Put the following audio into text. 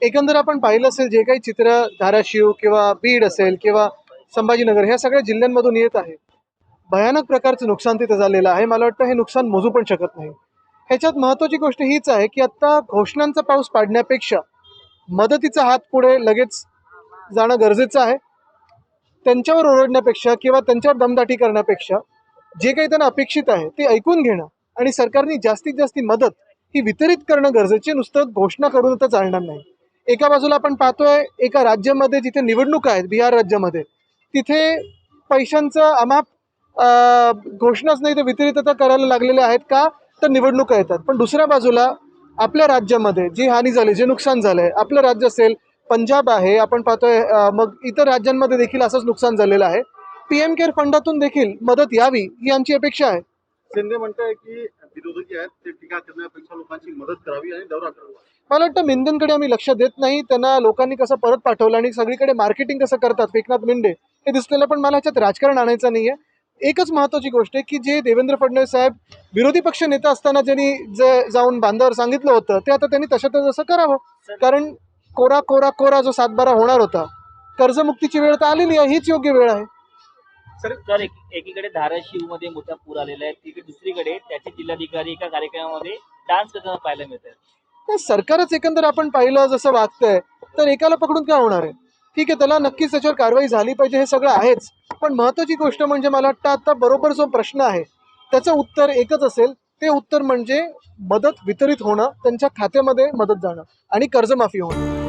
एकंदर आपण पाहिलं असेल जे काही चित्र धाराशिव किंवा बीड असेल किंवा संभाजीनगर ह्या सगळ्या जिल्ह्यांमधून येत आहे, भयानक प्रकारचं नुकसान तिथे झालेलं आहे. मला वाटतं हे नुकसान मोजू पण शकत नाही. ह्याच्यात महत्त्वाची गोष्ट हीच आहे की आता घोषणांचा पाऊस पाडण्यापेक्षा मदतीचा हात पुढे लगेच जाणं गरजेचं आहे. त्यांच्यावर ओरडण्यापेक्षा किंवा त्यांच्यावर दमदाटी करण्यापेक्षा जे काही त्यांना अपेक्षित आहे ते ऐकून घेणं आणि सरकारने जास्तीत जास्त मदत ही वितरित करणं गरजेचे. नुसतं घोषणा करून तर चालणार नाही. एका बाजूला आपण पाहतोय एका राज्यामध्ये जिथे निवडणूक आहेत, बिहार राज्यामध्ये, तिथे पैशांचं अमाप घोषणाच नाही तर वितरित आता करायला लागलेले आहेत. का तर निवडणुका येतात. पण दुसऱ्या बाजूला आपल्या राज्यामध्ये जी हानी झाली, जे नुकसान झालंय, आपलं राज्य असेल, पंजाब आहे, आपण पाहतोय मग इतर राज्यांमध्ये देखील असंच नुकसान झालेलं आहे. पीएम केअर फंडातून देखील मदत यावी ही आमची अपेक्षा आहे. शिंदे म्हणताय की विरोधक आहेत ते टीका करण्यापेक्षा लोकांची मदत करावी आणि दौरा करावा. मला वाटतं मेंदनकडे आम्ही लक्ष देत नाही. त्यांना लोकांनी कसं परत पाठवलं आणि सगळीकडे मार्केटिंग कसं करतात एकनाथ मेंढे हे दिसलेलं. पण मला ह्याच्यात राजकारण आणायचं नाही आहे. एकच महत्त्वाची गोष्ट आहे की जे देवेंद्र फडणवीस साहेब विरोधी पक्ष नेता असताना ज्यांनी जाऊन बांधावर सांगितलं होतं ते आता त्यांनी तसं करावं. कारण कोरा कोरा कोरा जो 7-12 होणार होता, कर्जमुक्तीची वेळ तर आलेली आहे, हीच योग्य वेळ आहे. सर एकीकडे धाराशिव मध्ये मोठा पूर आलेला आहे, तिकडे दुसरीकडे त्याचे जिल्हाधिकारी एका कार्यक्रमामध्ये डान्स करताना पाहायला मिळत आहे. तर सरकारच एकंदर आपण पाहिलं जसं वागतंय तर एकाला पकडून काय होणार आहे. ठीक आहे, त्याला नक्कीच त्याच्यावर कारवाई झाली पाहिजे, हे सगळं आहेच. पण महत्त्वाची गोष्ट म्हणजे मला वाटतं आता बरोबर जो प्रश्न आहे त्याचं उत्तर एकच असेल. ते उत्तर म्हणजे मदत वितरित होणं, त्यांच्या खात्यामध्ये मदत जाणं आणि कर्जमाफी होणं.